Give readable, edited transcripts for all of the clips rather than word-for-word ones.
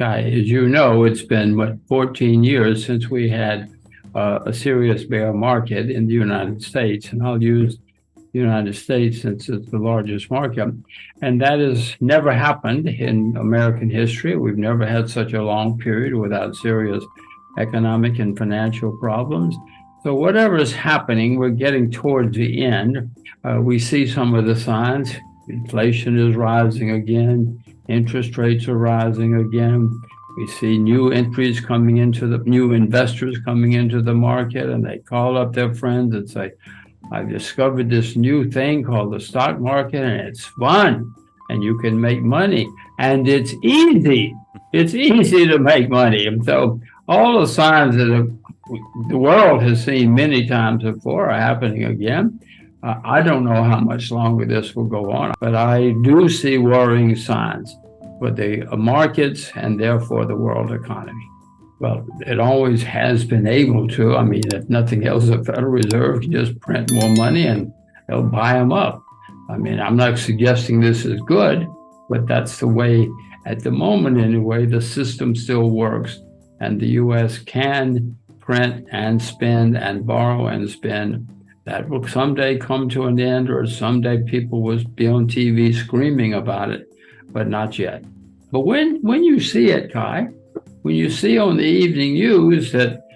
As you know, it's been, 14 years since we had a serious bear market in the United States. And I'll use the United States since it's the largest market. And that has never happened in American history. We've never had such a long period without serious economic and financial problems. So whatever is happening, we're getting towards the end. We see some of the signs. Inflation is rising again. Interest rates are rising again. We see new investors coming into the market, and they call up their friends and say, I've discovered this new thing called the stock market, and it's fun, and you can make money, and it's easy. It's easy to make money. And so all the signs that the world has seen many times before are happening again. I don't know how much longer this will go on, but I do see worrying signs for the markets and therefore the world economy. Well, it always has been able to. I mean, if nothing else, the Federal Reserve can just print more money and they'll buy them up. I mean, I'm not suggesting this is good, but that's the way, at the moment anyway, the system still works. And the U.S. can print and spend and borrow and spend. That will someday come to an end, or someday people will be on TV screaming about it, but not yet. But when you see it, Kai, when you see on the evening news that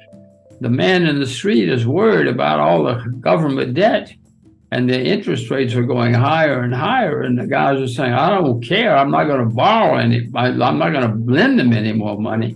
the man in the street is worried about all the government debt and the interest rates are going higher and higher, and the guys are saying, I don't care, I'm not going to borrow any, I'm not going to lend them any more money,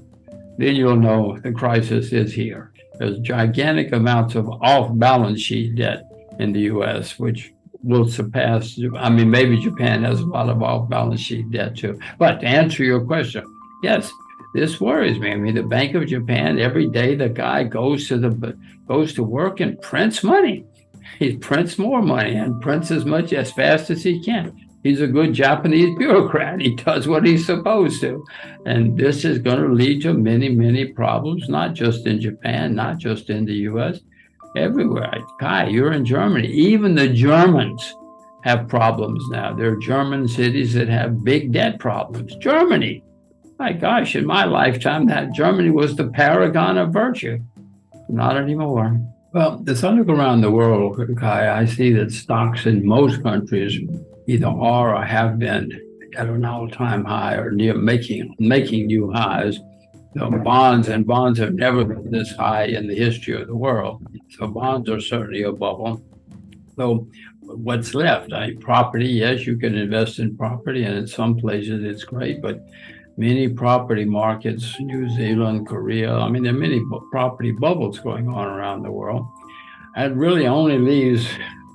then you'll know the crisis is here. There's gigantic amounts of off-balance sheet debt in the U.S., which will surpass, I mean, maybe Japan has a lot of off-balance sheet debt too. But to answer your question, yes, this worries me. I mean, the Bank of Japan, every day the guy goes to work and prints money. He prints more money and prints as fast as he can. He's a good Japanese bureaucrat. He does what he's supposed to. And this is going to lead to many, many problems, not just in Japan, not just in the U.S., everywhere. Kai, you're in Germany. Even the Germans have problems now. There are German cities that have big debt problems. Germany. My gosh, in my lifetime, that Germany was the paragon of virtue. Not anymore. Well, as I look around the world, Kai, I see that stocks in most countries either are or have been at an all-time high or near making new highs. So bonds have never been this high in the history of the world. So bonds are certainly a bubble. So what's left? Property, yes, you can invest in property, and in some places it's great, but many property markets, New Zealand, Korea, I mean, there are many property bubbles going on around the world. And really only leaves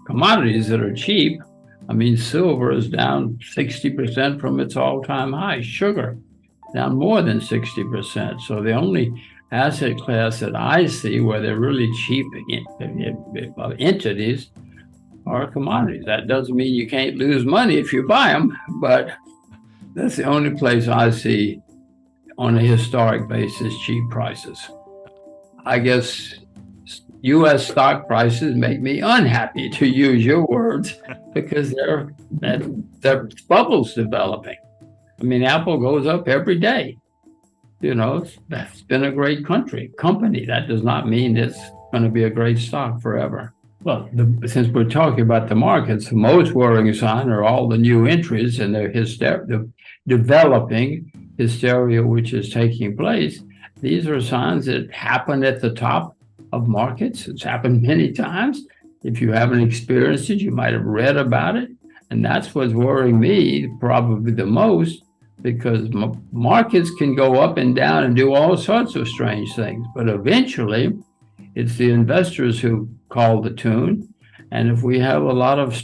commodities that are cheap. I mean, silver is down 60% from its all-time high. Sugar, down more than 60%. So the only asset class that I see where they're really cheap entities are commodities. That doesn't mean you can't lose money if you buy them, but that's the only place I see on a historic basis cheap prices. I guess U.S. stock prices make me unhappy, to use your words, because there are bubbles developing. I mean, Apple goes up every day. You know, that's been a great company. That does not mean it's going to be a great stock forever. Well, since we're talking about the markets, the most worrying sign are all the new entries and the developing hysteria which is taking place. These are signs that happen at the top of markets. It's happened many times. If you haven't experienced it, you might have read about it. And that's what's worrying me probably the most, because markets can go up and down and do all sorts of strange things. But eventually, it's the investors who call the tune. And if we have a lot of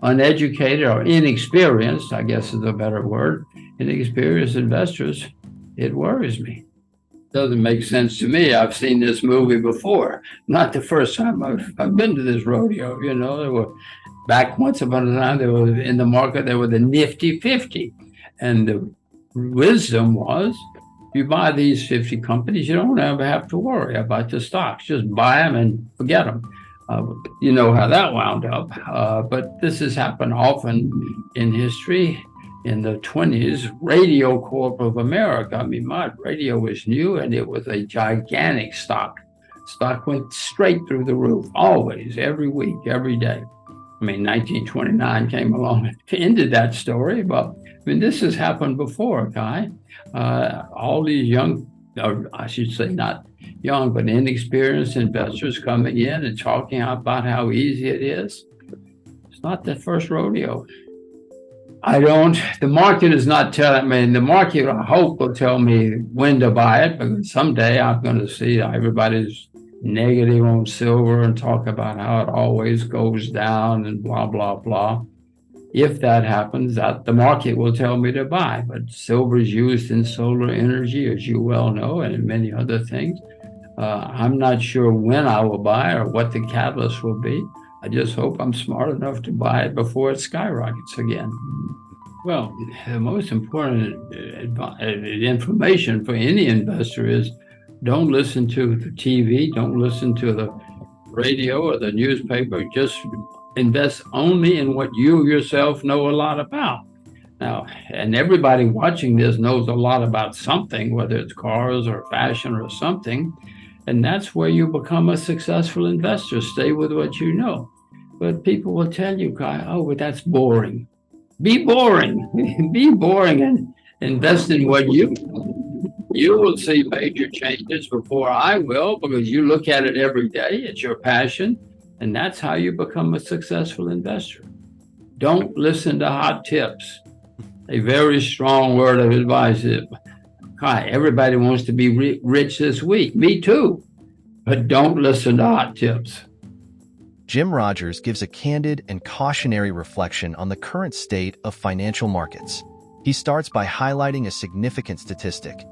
uneducated or inexperienced, I guess is a better word, inexperienced investors, it worries me. Doesn't make sense to me. I've seen this movie before. Not the first time I've been to this rodeo. You know, there were back once upon a time, there was in the market, there were the nifty 50. And the wisdom was, you buy these 50 companies, you don't ever have to worry about the stocks. Just buy them and forget them. You know how that wound up. But this has happened often in history. in the 20s, Radio Corp of America. I mean, my radio was new and it was a gigantic stock. Stock went straight through the roof, always, every week, every day. I mean, 1929 came along and ended that story, but I mean, this has happened before, Kai. All these young, or I should say not young, but inexperienced investors coming in and talking about how easy it is. It's not the first rodeo. The market is not telling me, the market, I hope, will tell me when to buy it, because someday I'm going to see everybody's negative on silver and talk about how it always goes down and blah, blah, blah. If that happens, the market will tell me to buy. But silver is used in solar energy, as you well know, and in many other things. I'm not sure when I will buy or what the catalyst will be. I just hope I'm smart enough to buy it before it skyrockets again. Well, the most important information for any investor is don't listen to the TV, don't listen to the radio or the newspaper. Just invest only in what you yourself know a lot about. Now, and everybody watching this knows a lot about something, whether it's cars or fashion or something. And that's where you become a successful investor. Stay with what you know. But people will tell you, Kai, but that's boring. Be boring. Be boring and invest in what you will see major changes before I will, because you look at it every day. It's your passion. And that's how you become a successful investor. Don't listen to hot tips. A very strong word of advice is, Kai, everybody wants to be rich this week. Me too. But don't listen to hot tips. Jim Rogers gives a candid and cautionary reflection on the current state of financial markets. He starts by highlighting a significant statistic.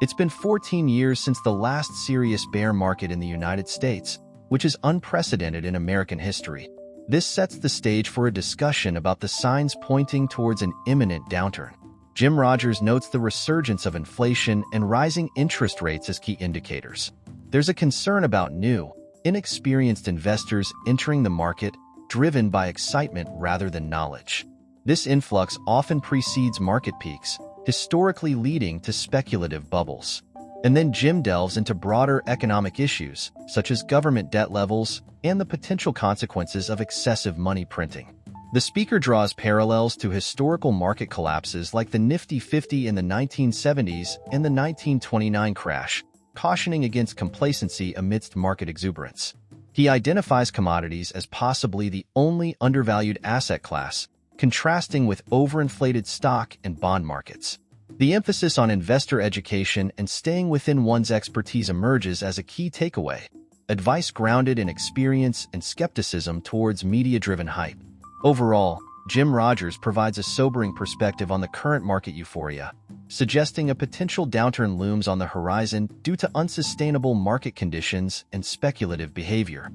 It's been 14 years since the last serious bear market in the United States, which is unprecedented in American history. This sets the stage for a discussion about the signs pointing towards an imminent downturn. Jim Rogers notes the resurgence of inflation and rising interest rates as key indicators. There's a concern about new, inexperienced investors entering the market, driven by excitement rather than knowledge. This influx often precedes market peaks, historically leading to speculative bubbles. And then Jim delves into broader economic issues, such as government debt levels and the potential consequences of excessive money printing. The speaker draws parallels to historical market collapses like the Nifty 50 in the 1970s and the 1929 crash, cautioning against complacency amidst market exuberance. He identifies commodities as possibly the only undervalued asset class, contrasting with overinflated stock and bond markets. The emphasis on investor education and staying within one's expertise emerges as a key takeaway, advice grounded in experience and skepticism towards media-driven hype. Overall, Jim Rogers provides a sobering perspective on the current market euphoria, suggesting a potential downturn looms on the horizon due to unsustainable market conditions and speculative behavior.